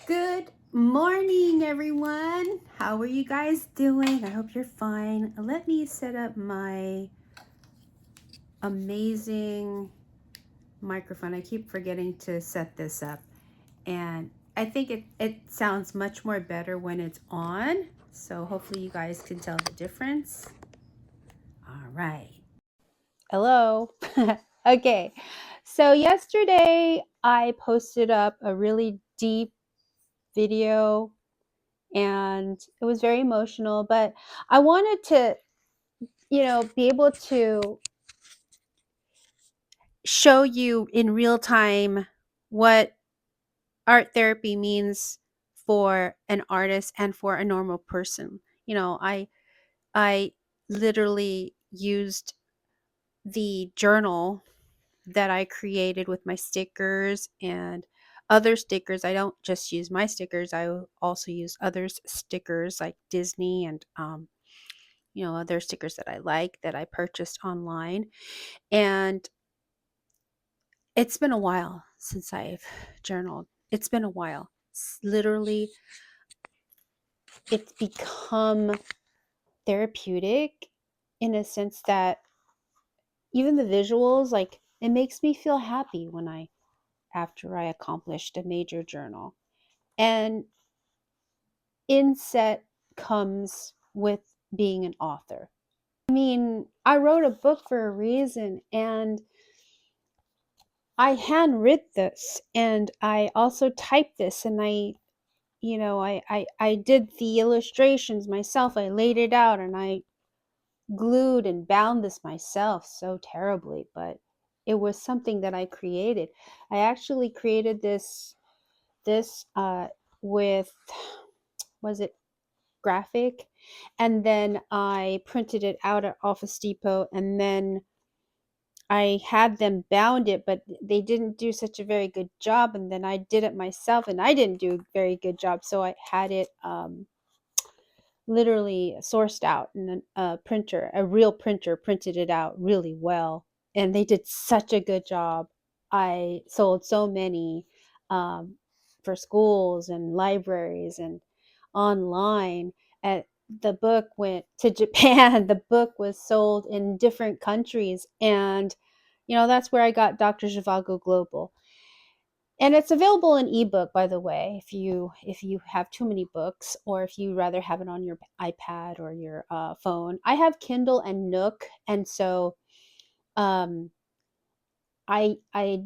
Good morning, everyone. How are you guys doing? I hope you're fine. Let me set up my amazing microphone. I keep forgetting to set this up, and I think it sounds much more better when it's on. So hopefully you guys can tell the difference. All right. Hello. Okay. So yesterday I posted up a really deep video and it was very emotional, but I wanted to, be able to show you in real time what art therapy means for an artist and for a normal person. I literally used the journal that I created with my stickers and other stickers. I don't just use my stickers. I also use others' stickers like Disney and other stickers that I like that I purchased online. And it's been a while since I've journaled. It's been a while. Literally, it's become therapeutic in a sense that even the visuals, like, it makes me feel happy after I accomplished a major journal. And inset comes with being an author. I mean, I wrote a book for a reason, and I handwrit this, and I also typed this, and I did the illustrations myself. I laid it out, and I glued and bound this myself so terribly, but it was something that I created. I actually created this with, was it graphic? And then I printed it out at Office Depot, and then I had them bound it, but they didn't do such a very good job. And then I did it myself, and I didn't do a very good job. So I had it literally sourced out, and a printer, a real printer, printed it out really well. And they did such a good job. I sold so many um, for schools and libraries and online. And the book went to Japan. The book was sold in different countries. And, that's where I got Dr. Zhivago Global. And it's available in ebook, by the way, if you have too many books, or if you rather have it on your iPad or your phone. I have Kindle and Nook, and so um, I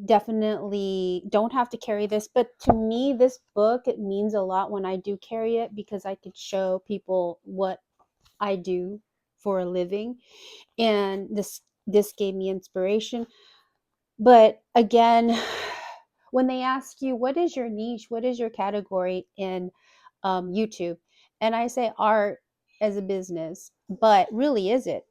definitely don't have to carry this. But to me, this book, it means a lot when I do carry it, because I could show people what I do for a living, and this gave me inspiration. But again, when they ask you, what is your niche, what is your category in YouTube? And I say art as a business, but really, is it?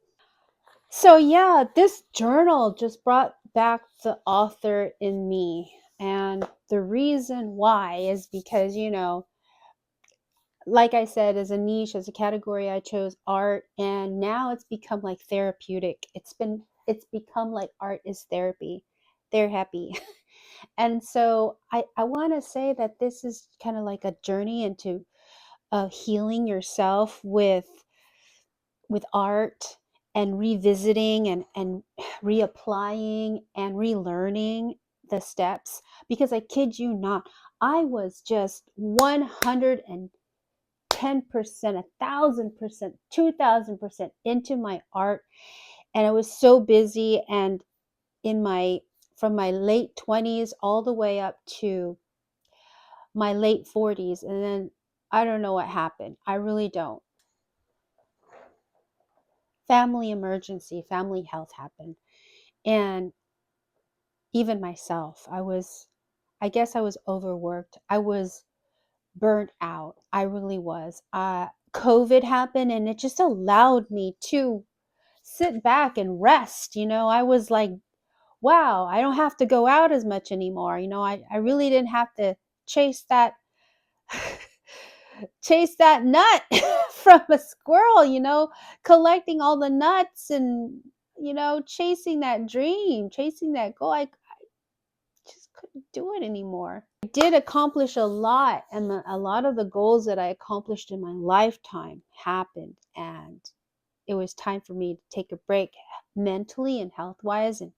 So, yeah, this journal just brought back the author in me. And the reason why is because, like I said, as a niche, as a category, I chose art, and now it's become like therapeutic. It's become like art is therapy. They're happy. And so I want to say that this is kind of like a journey into healing yourself with art, and revisiting and reapplying and relearning the steps. Because I kid you not, I was just 110%, 1,000%, 2,000% into my art, and I was so busy. And in my from my late 20s all the way up to my late 40s, and then I don't know what happened. I really don't. Family emergency, family health happened. And even myself, I guess I was overworked. I was burnt out. I really was. COVID happened, and it just allowed me to sit back and rest. I was like, wow, I don't have to go out as much anymore. I really didn't have to chase that chase that nut from a squirrel, collecting all the nuts, and chasing that dream, chasing that goal. I just couldn't do it anymore. I did accomplish a lot, and a lot of the goals that I accomplished in my lifetime happened, and it was time for me to take a break mentally and health wise and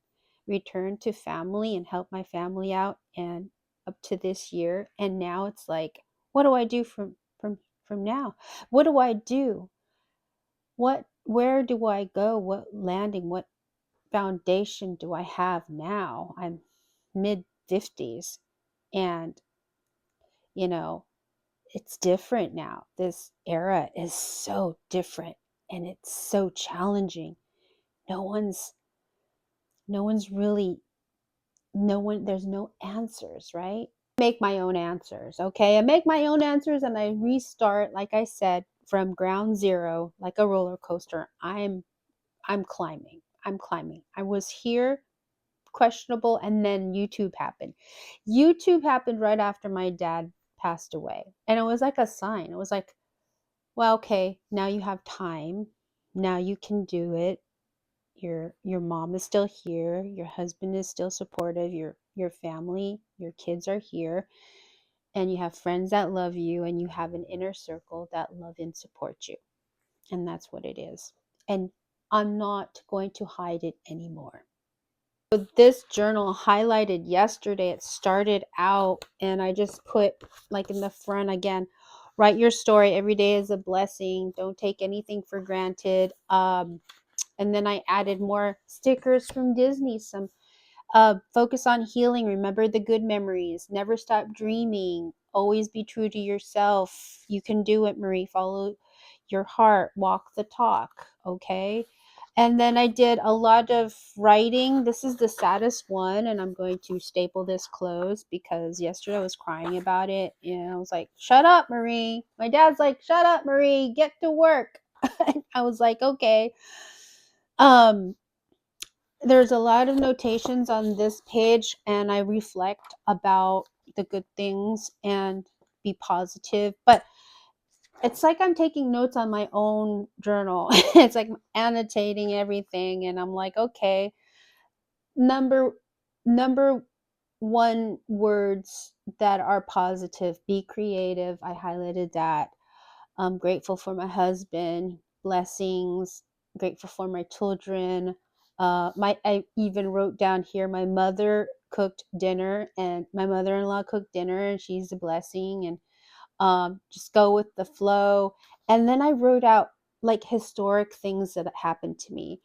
return to family and help my family out, and up to this year. And now it's like, what do I do from now? What do I do? Where do I go? What landing, what foundation do I have now? I'm mid 50s, and you know, it's different now. This era is so different, and it's so challenging. No one's no one's really no one There's no answers, right? Make my own answers, okay? I make my own answers, and I restart, like I said, from ground zero, like a roller coaster. I'm climbing. I'm climbing. I was here, questionable, and then YouTube happened. YouTube happened right after my dad passed away. And it was like a sign. It was like, well, okay, now you have time. Now you can do it. Your mom is still here. Your husband is still supportive. Your family, your kids are here, and you have friends that love you, and you have an inner circle that love and support you. And that's what it is. And I'm not going to hide it anymore. So this journal highlighted yesterday, it started out, and I just put, like, in the front again, write your story. Every day is a blessing. Don't take anything for granted. And then I added more stickers from Disney, some focus on healing. Remember the good memories. Never stop dreaming. Always be true to yourself. You can do it, Marie. Follow your heart. Walk the talk. Okay. And then I did a lot of writing. This is the saddest one, and I'm going to staple this close because yesterday I was crying about it. And I was like, shut up, Marie. My dad's like, shut up, Marie. Get to work. I was like, okay. Um, there's a lot of notations on this page, and I reflect about the good things and be positive. But it's like I'm taking notes on my own journal. It's like annotating everything, and I'm like, okay, number number one, words that are positive. Be creative. I highlighted that. I'm grateful for my husband, blessings, grateful for my children. I even wrote down here, my mother cooked dinner, and my mother-in-law cooked dinner, and she's a blessing. And just go with the flow. And then I wrote out like historic things that happened to me,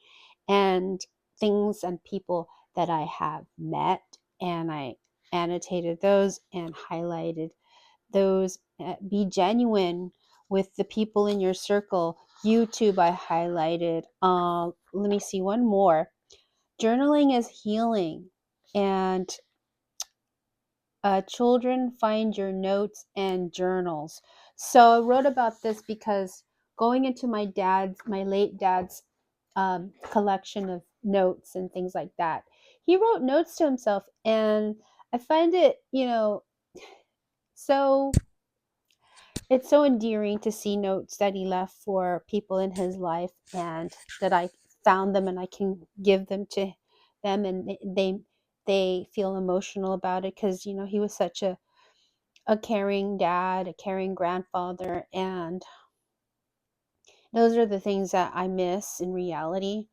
and things and people that I have met, and I annotated those and highlighted those. Be genuine with the people in your circle. YouTube, I highlighted. Let me see one more. Journaling is healing, and children, find your notes and journals. So I wrote about this because going into my late dad's collection of notes and things like that, he wrote notes to himself, and I find it, so it's so endearing to see notes that he left for people in his life, and that I found them and I can give them to them, and they feel emotional about it, because he was such a caring dad, a caring grandfather, and those are the things that I miss in reality.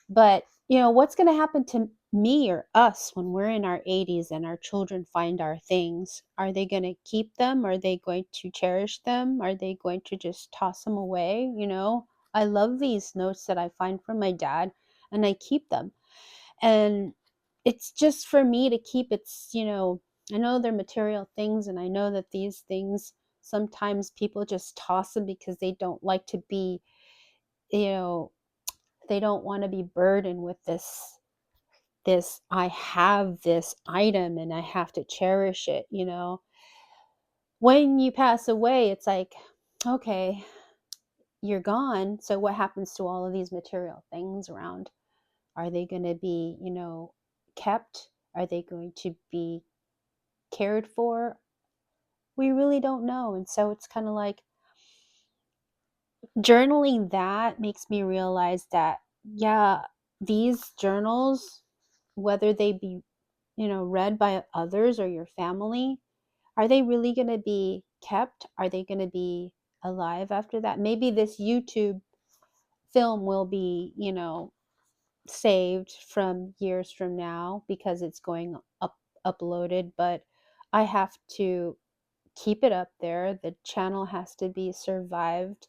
But, what's going to happen to me or us when we're in our 80s and our children find our things? Are they going to keep them? Are they going to cherish them? Are they going to just toss them away? I love these notes that I find from my dad, and I keep them. And it's just for me to keep. I know they're material things, and I know that these things, sometimes people just toss them because they don't like to be, you know they don't want to be burdened with this I have this item and I have to cherish it. When you pass away, it's like, okay, you're gone, so what happens to all of these material things around? Are they going to be, kept? Are they going to be cared for? We really don't know. And so it's kind of like, journaling that makes me realize that, yeah, these journals, whether they be, read by others or your family, are they really going to be kept? Are they going to be alive after that? Maybe this YouTube film will be, saved from years from now because it's going uploaded, but I have to keep it up there. The channel has to be survived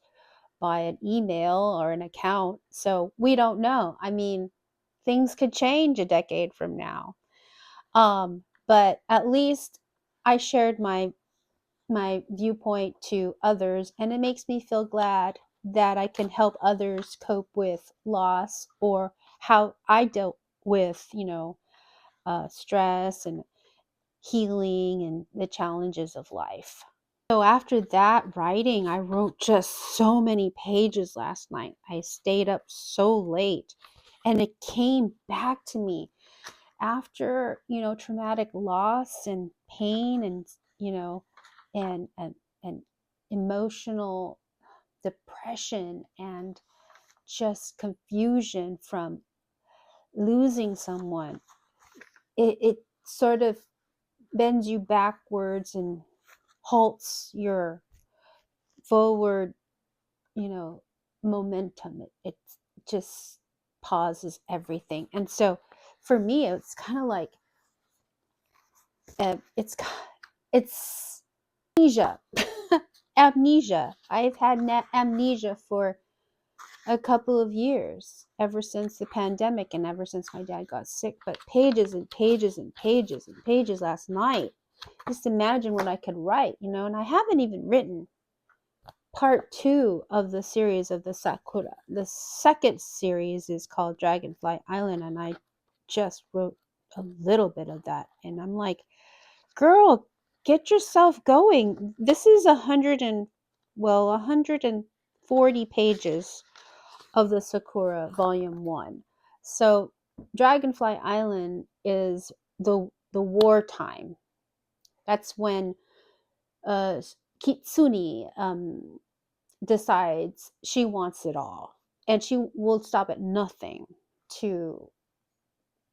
by an email or an account. So we don't know. I mean, things could change a decade from now. But at least I shared my viewpoint to others, and it makes me feel glad that I can help others cope with loss or how I dealt with, stress and healing and the challenges of life. So after that writing, I wrote just so many pages last night. I stayed up so late, and it came back to me after, traumatic loss and pain and, and emotional depression and just confusion from losing someone. It sort of bends you backwards and halts your forward, you know, momentum. It just pauses everything. And so for me, it's kind of like it's it's amnesia. Amnesia. I've had amnesia for a couple of years, ever since the pandemic and ever since my dad got sick. But pages and pages and pages and pages last night. Just imagine what I could write, and I haven't even written part 2 of the series of the Sakura. The second series is called Dragonfly Island, and I just wrote a little bit of that. And I'm like, girl, get yourself going. This is 140 pages of the Sakura Volume 1. So Dragonfly Island is the wartime. That's when Kitsune decides she wants it all, and she will stop at nothing to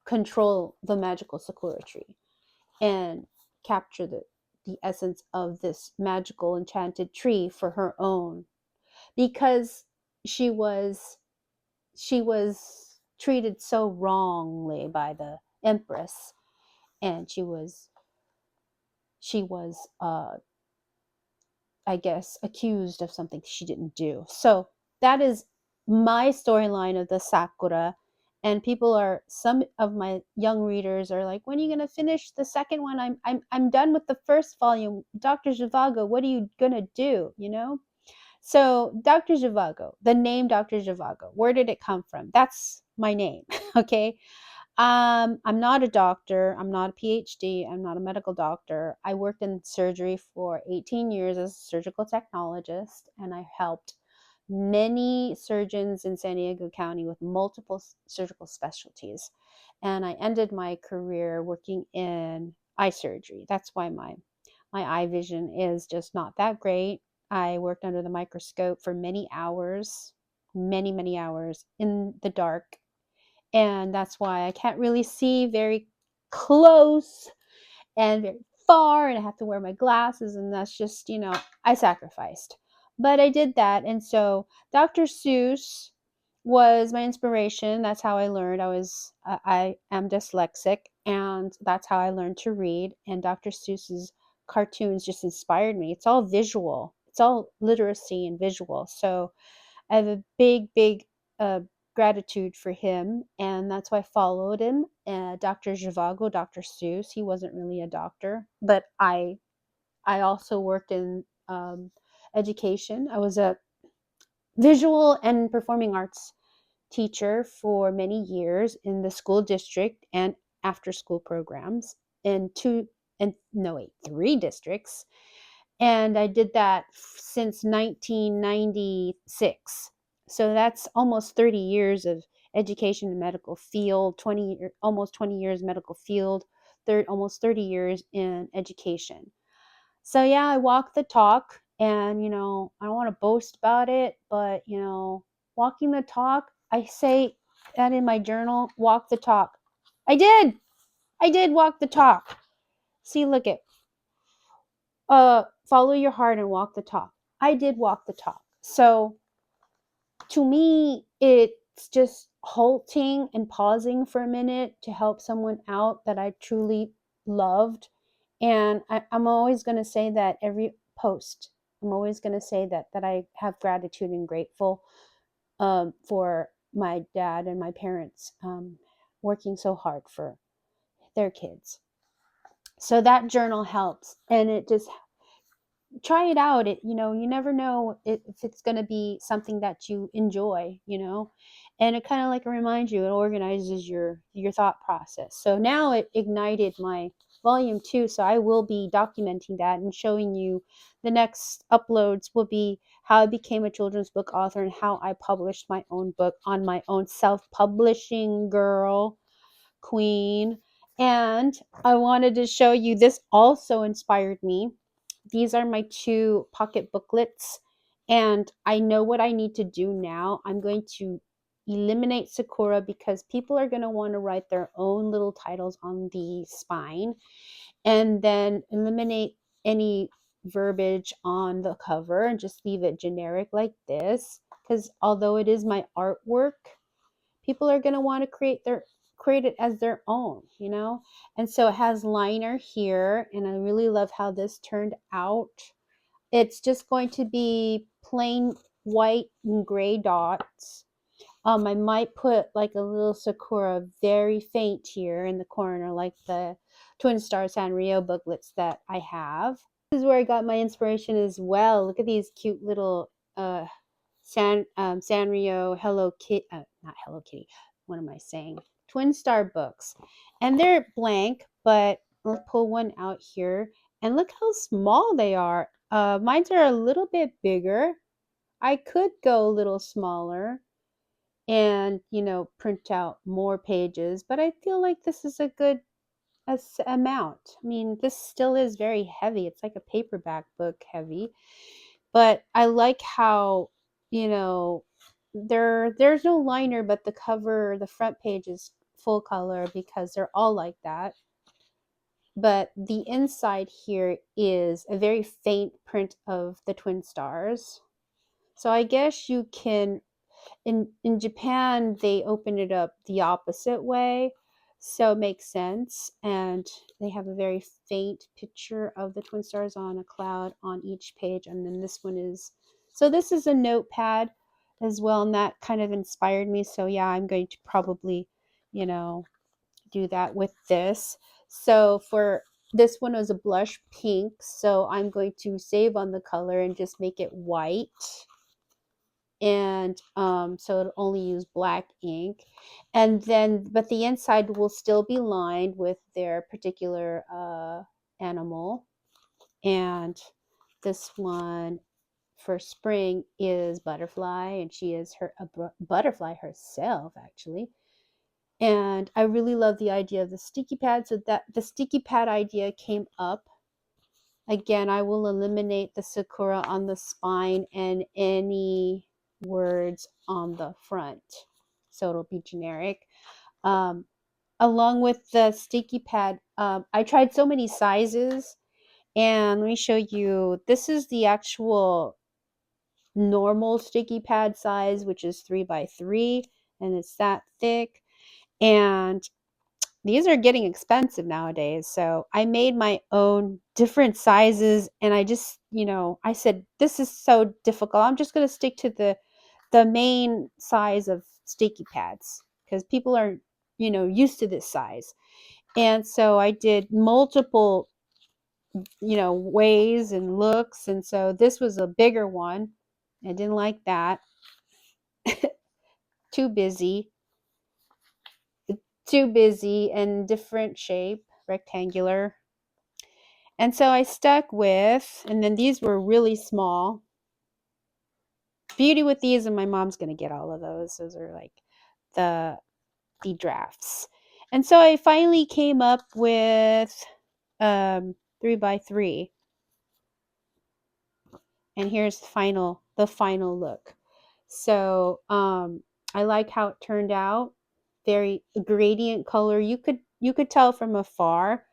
control the magical Sakura tree and capture the essence of this magical enchanted tree for her own, because she was she was treated so wrongly by the empress, and she was I guess accused of something she didn't do. So that is my storyline of the Sakura. And some of my young readers are like, when are you going to finish the second one? I'm done with the first volume. Dr. Zhivago, what are you going to do? So Dr. Zhivago, the name Dr. Zhivago, where did it come from? That's my name. Okay. I'm not a doctor. I'm not a PhD. I'm not a medical doctor. I worked in surgery for 18 years as a surgical technologist, and I helped many surgeons in San Diego County with multiple surgical specialties. And I ended my career working in eye surgery. That's why my eye vision is just not that great. I worked under the microscope for many hours in the dark, and that's why I can't really see very close and very far, and I have to wear my glasses, and that's just, I sacrificed. But I did that, and so Dr. Seuss was my inspiration. That's how I learned. I am dyslexic, and that's how I learned to read. And Dr. Seuss's cartoons just inspired me. It's all visual. It's all literacy and visual. So I have a big uh, gratitude for him, and that's why I followed him. Dr. Zhivago, Dr. Seuss, he wasn't really a doctor, but I also worked in education. I was a visual and performing arts teacher for many years in the school district and after school programs in three districts, and I did that since 1996. So that's almost 30 years of education in medical field, almost 20 years medical field, almost 30 years in education. So yeah, I walk the talk, and I don't want to boast about it, but walking the talk, I say that in my journal, walk the talk. I did. I did walk the talk. See, look at follow your heart and walk the talk. I did walk the talk. So to me, it's just halting and pausing for a minute to help someone out that I truly loved. And I'm always going to say that every post. I'm always going to say that I have gratitude and grateful for my dad and my parents working so hard for their kids. So that journal helps, and it just try it out. It, you never know if it's going to be something that you enjoy, and it kind of like reminds you, it organizes your thought process. So now it ignited my volume 2, so I will be documenting that and showing you. The next uploads will be how I became a children's book author and how I published my own book on my own, self-publishing, girl, queen. And I wanted to show you, this also inspired me. These are my 2 pocket booklets, and I know what I need to do now. I'm going to eliminate Sakura because people are going to want to write their own little titles on the spine, and then eliminate any verbiage on the cover and just leave it generic like this, because although it is my artwork, people are going to want to create it as their own, and so it has liner here, and I really love how this turned out. It's just going to be plain white and gray dots. I might put like a little Sakura very faint here in the corner, like the Twin Star Sanrio booklets that I have. This is where I got my inspiration as well. Look at these cute little Sanrio Hello Kitty, not Hello Kitty, what am I saying? Twin Star books. And they're blank, but let's pull one out here. And look how small they are. Mines are a little bit bigger. I could go a little smaller and, print out more pages, but I feel like this is a good amount. I mean, this still is very heavy. It's like a paperback book heavy, but I like how, there's no liner, but the cover, the front page is full color because they're all like that. But the inside here is a very faint print of the twin stars. So I guess you can, in Japan, they open it up the opposite way, so it makes sense. And they have a very faint picture of the twin stars on a cloud on each page, and then this one is, so this is a notepad as well, and that kind of inspired me. So yeah, I'm going to probably, do that with this. So for this one was a blush pink, so I'm going to save on the color and just make it white, and so it'll only use black ink. And then, but the inside will still be lined with their particular animal. And this one for spring is Butterfly, and she is a butterfly herself, actually. And I really love the idea of the sticky pad, so that the sticky pad idea came up. Again, I will eliminate the Sakura on the spine and any words on the front, so it'll be generic. Along with the sticky pad, I tried so many sizes, and let me show you. This is the actual normal sticky pad size, which is 3x3, and it's that thick. And these are getting expensive nowadays. So I made my own different sizes, and I just, I said, this is so difficult. I'm just going to stick to the main size of sticky pads because people are, used to this size. And so I did multiple, ways and looks. And so this was a bigger one. I didn't like that. Too busy. Too busy and different shape, rectangular. And so I stuck with, and then these were really small. Beauty with these, and my mom's going to get all of those. Those are like the drafts. And so I finally came up with 3x3. And here's the final look. So I like how it turned out. Very gradient color. You could you could tell from afar,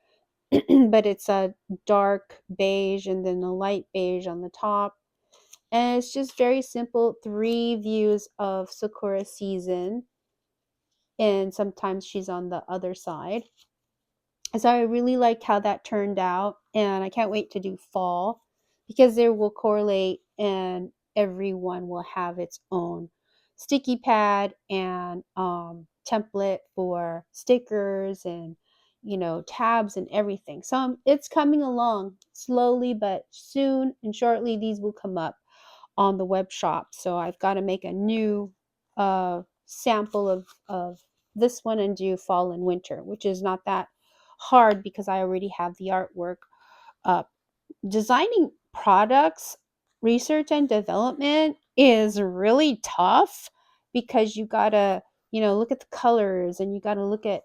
but it's a dark beige and then a light beige on the top. And it's just very simple, 3 views of Sakura season, and sometimes she's on the other side. So I really like how that turned out, and I can't wait to do fall because they will correlate and everyone will have its own sticky pad and template for stickers and tabs and everything. So it's coming along slowly but soon and shortly these will come up on the web shop. So I've got to make a new sample of this one and do fall and winter, which is not that hard because I already have the artwork up. Designing products, research and development is really tough because you gotta, look at the colors and you gotta look at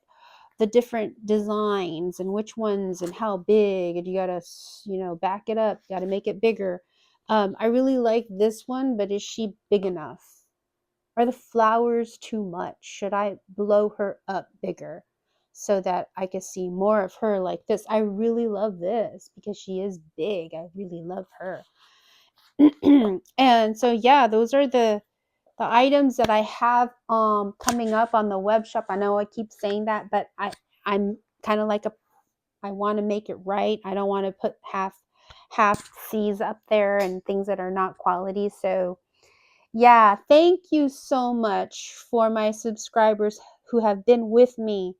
the different designs and which ones and how big, and you gotta, back it up, you gotta make it bigger. I really like this one, but is she big enough? Are the flowers too much? Should I blow her up bigger so that I can see more of her like this? I really love this because she is big. I really love her. And so yeah, those are the items that I have coming up on the web shop. I know I keep saying that, but I'm kind of like I want to make it right. I don't want to put half C's up there and things that are not quality. So yeah, thank you so much for my subscribers who have been with me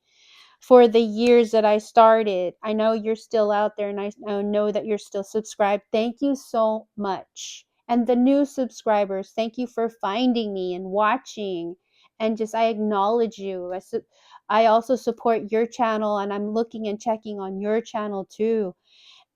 for the years that I started. I know you're still out there and I know that you're still subscribed. Thank you so much. And the new subscribers, thank you for finding me and watching. And just, I acknowledge you. I also support your channel and I'm looking and checking on your channel too.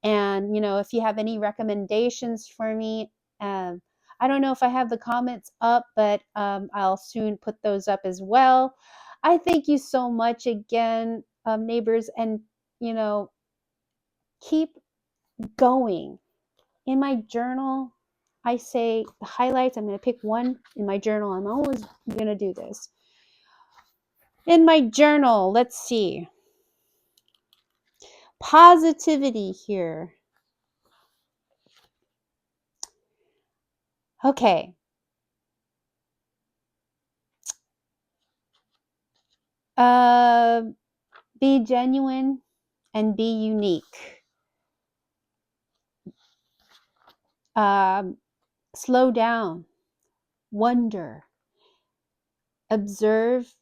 And, if you have any recommendations for me, um, I don't know if I have the comments up, but I'll soon put those up as well. I thank you so much again, neighbors, and, you know, keep going. In my journal, I say the highlights. I'm going to pick one in my journal. I'm always going to do this. In my journal, let's see. Positivity here. Okay. Be genuine and be unique. Slow down, wonder, observe,